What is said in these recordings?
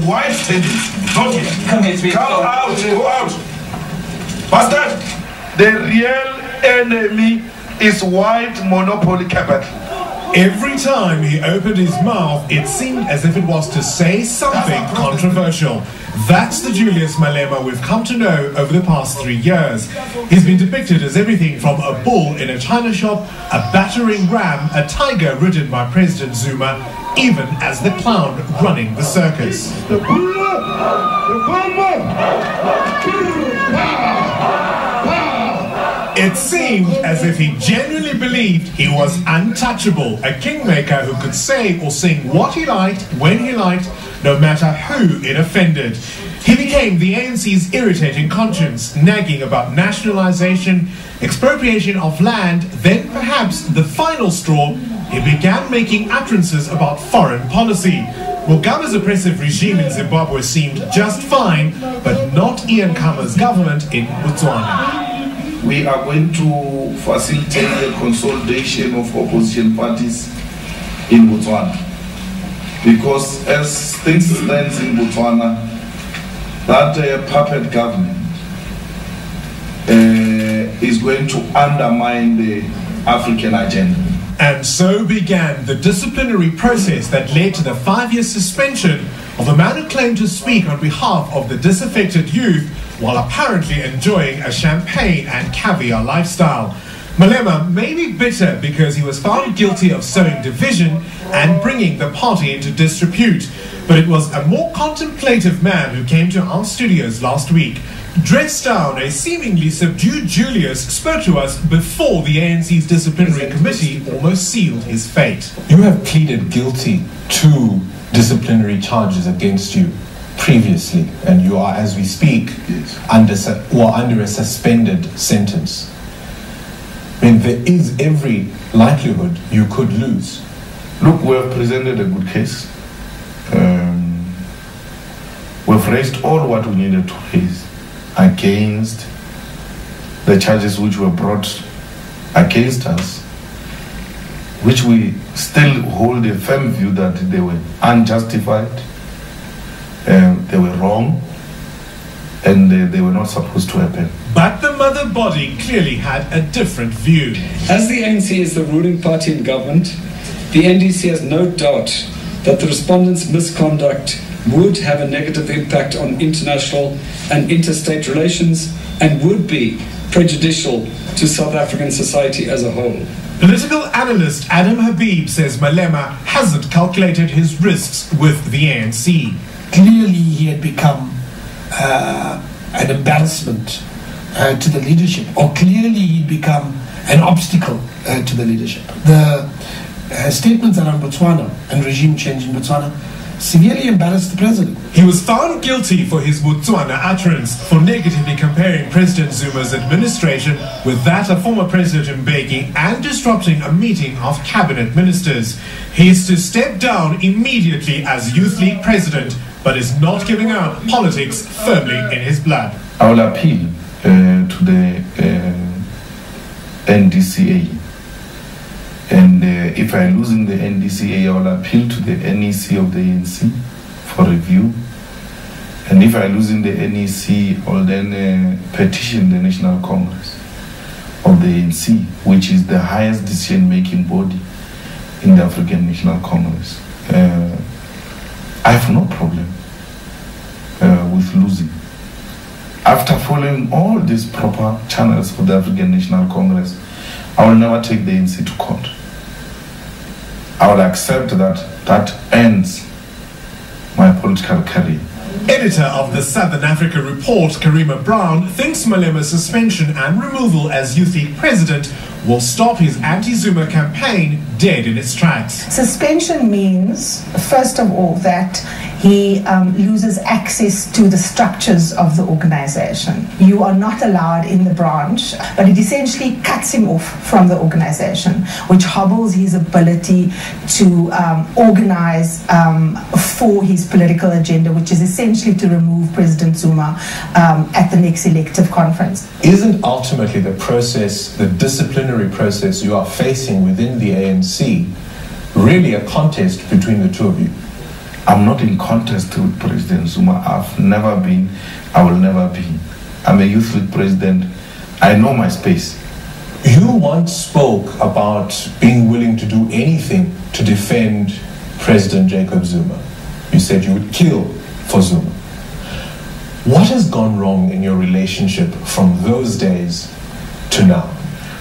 white standings. Not here. Come here, speak. Come out. Go out. Bastard. The real enemy is white monopoly capital. Every time he opened his mouth, it seemed as if it was to say something controversial. That's the Julius Malema we've come to know over the past 3 years. He's been depicted as everything from a bull in a china shop, a battering ram, a tiger ridden by President Zuma, even as the clown running the circus. It seemed as if he genuinely believed he was untouchable, a kingmaker who could say or sing what he liked, when he liked, no matter who it offended. He became the ANC's irritating conscience, nagging about nationalization, expropriation of land, then perhaps the final straw, he began making utterances about foreign policy. Mugabe's oppressive regime in Zimbabwe seemed just fine, but not Ian Khama's government in Botswana. We are going to facilitate the consolidation of opposition parties in Botswana. Because as things stand in Botswana, that puppet government is going to undermine the African agenda. And so began the disciplinary process that led to the 5-year suspension of a man who claimed to speak on behalf of the disaffected youth while apparently enjoying a champagne and caviar lifestyle. Malema may be bitter because he was found guilty of sowing division and bringing the party into disrepute. But it was a more contemplative man who came to our studios last week. Dressed down, a seemingly subdued Julius spoke to us before the ANC's disciplinary committee almost sealed his fate. You have pleaded guilty to disciplinary charges against you previously, and you are, as we speak, under a suspended sentence. I mean, there is every likelihood you could lose. Look, we have presented a good case. We've raised all what we needed to raise against the charges which were brought against us, which we still hold a firm view that they were unjustified, they were wrong, and they were not supposed to happen. But the mother body clearly had a different view. As the ANC is the ruling party in government, the NDC has no doubt that the respondents' misconduct would have a negative impact on international and interstate relations and would be prejudicial to South African society as a whole. Political analyst Adam Habib says Malema hasn't calculated his risks with the ANC. Clearly he had become an embarrassment to the leadership, or clearly he'd become an obstacle to the leadership. The statements around Botswana and regime change in Botswana severely embarrassed the president. He was found guilty for his Botswana utterance for negatively comparing President Zuma's administration with that of former President Mbeki and disrupting a meeting of cabinet ministers. He is to step down immediately as Youth League president, but is not giving out politics firmly in his blood. I will appeal to the NDCA. And if I lose in the NDCA, I will appeal to the NEC of the ANC for review. And if I lose in the NEC, I will then petition the National Congress of the ANC, which is the highest decision-making body in the African National Congress. I have no problem with losing. After following all these proper channels for the African National Congress, I will never take the ANC to court. I will accept that that ends my political career. Editor of the Southern Africa Report, Karima Brown, thinks Malema's suspension and removal as Youth League president will stop his anti-Zuma campaign dead in its tracks. Suspension means, first of all, that he loses access to the structures of the organization. You are not allowed in the branch, but it essentially cuts him off from the organization, which hobbles his ability to organize for his political agenda, which is essentially to remove President Zuma at the next elective conference. Isn't ultimately the process, the disciplinary process you are facing within the ANC, really a contest between the two of you? I'm not in contest with President Zuma. I've never been, I will never be. I'm a youth league president. I know my space. You once spoke about being willing to do anything to defend President Jacob Zuma. You said you would kill for Zuma. What has gone wrong in your relationship from those days to now?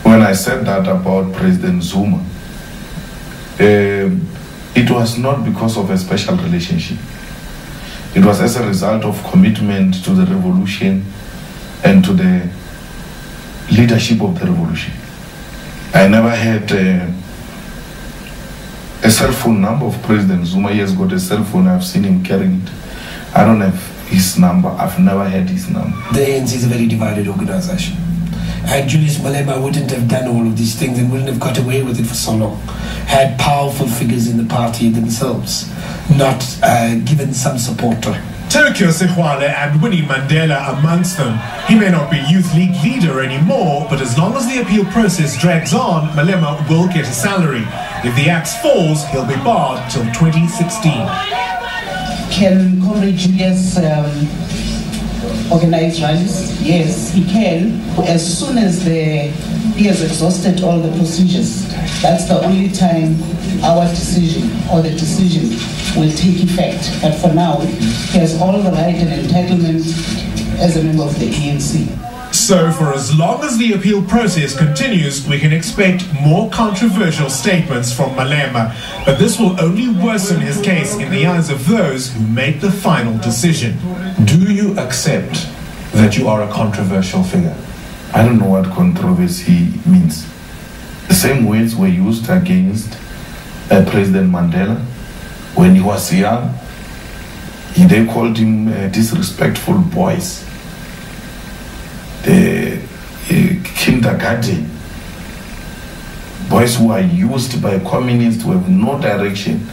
When I said that about President Zuma, it was not because of a special relationship. It was as a result of commitment to the revolution and to the leadership of the revolution. I never had a cell phone number of President Zuma. He has got a cell phone. I've seen him carrying it. I don't have his number. I've never had his number. The ANC is a very divided organization. And Julius Malema wouldn't have done all of these things and wouldn't have got away with it for so long. Had powerful figures in the party themselves not given some support to him. Tokyo Sehwale and Winnie Mandela amongst them. He may not be Youth League leader anymore, but as long as the appeal process drags on, Malema will get a salary. If the axe falls, he'll be barred till 2016. Can Comrade Julius organize rallies? Yes, he can, as soon as he has exhausted all the procedures. That's the only time our decision or the decision will take effect. But for now, he has all the right and entitlement as a member of the ANC. So for as long as the appeal process continues, we can expect more controversial statements from Malema. But this will only worsen his case in the eyes of those who make the final decision. Do you accept that you are a controversial figure? I don't know what controversy means. The same words were used against President Mandela when he was young. They called him disrespectful boys. The kindergarten boys who are used by communists who have no direction.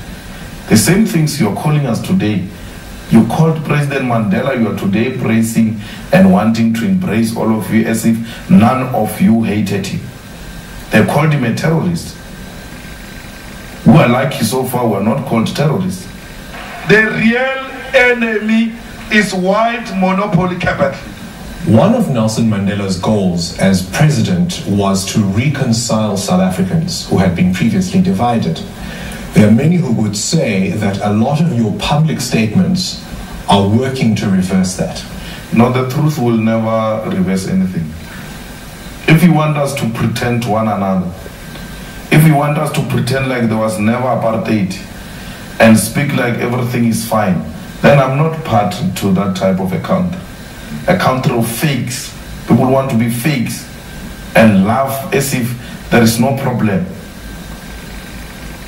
The same things you're calling us today. You called President Mandela, you are today praising and wanting to embrace all of you as if none of you hated him. They called him a terrorist. Who are lucky so far were not called terrorists. The real enemy is white monopoly capital. One of Nelson Mandela's goals as president was to reconcile South Africans who had been previously divided. There are many who would say that a lot of your public statements are working to reverse that. No, the truth will never reverse anything. If you want us to pretend to one another, if you want us to pretend like there was never apartheid and speak like everything is fine, then I'm not part to that type of a country. A country of fakes. People want to be fakes and laugh as if there is no problem.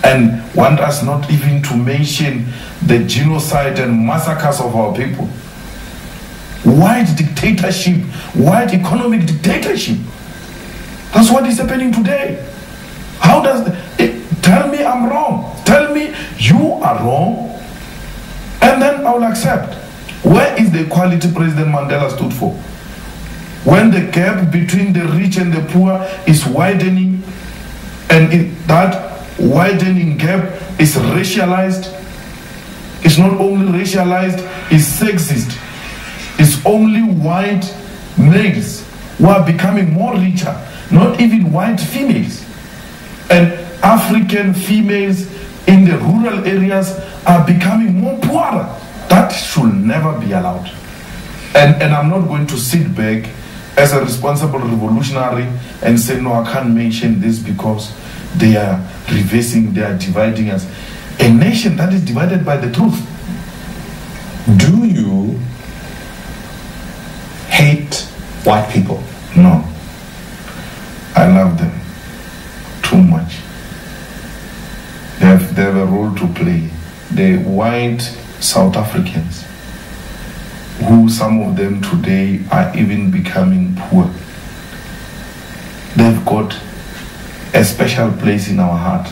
And want us not even to mention the genocide and massacres of our people. White dictatorship, white economic dictatorship. That's what is happening today. How does tell me I'm wrong. Tell me you are wrong, and then I will accept. Where is the equality President Mandela stood for? When the gap between the rich and the poor is widening, and that widening gap is racialized, it's not only racialized, it's sexist. It's only white males who are becoming more richer, not even white females. And African females in the rural areas are becoming more poorer. That should never be allowed. And I'm not going to sit back as a responsible revolutionary and say, no, I can't mention this because they are reversing, they are dividing us. A nation that is divided by the truth. Do you hate white people? No. I love them too much. They have a role to play. The white South Africans, who some of them today are even becoming poor, they've got a special place in our heart.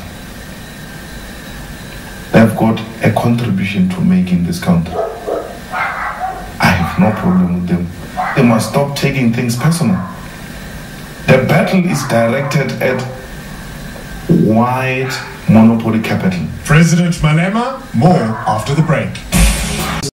They've got a contribution to make in this country. I have no problem with them. They must stop taking things personal. The battle is directed at white monopoly capital. President Malema, more after the break.